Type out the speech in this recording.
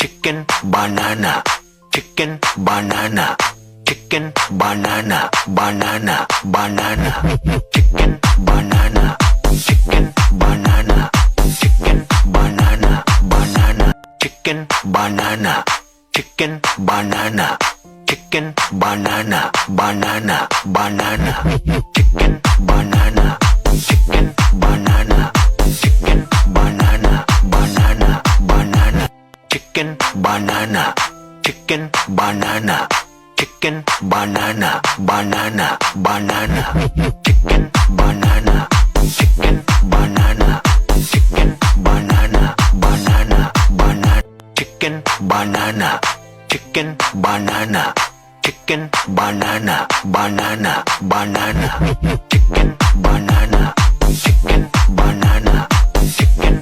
chicken banana chicken banana chicken banana banana banana chicken banana chicken banana chicken banana banana chicken banana chicken banana chicken banana banana banana chicken banana chicken banana chicken banana banana banana chicken banana chicken banana chicken banana banana banana chicken banana chicken banana chicken banana banana banana chicken banana chicken banana chicken banana banana banana chicken banana chicken banana chicken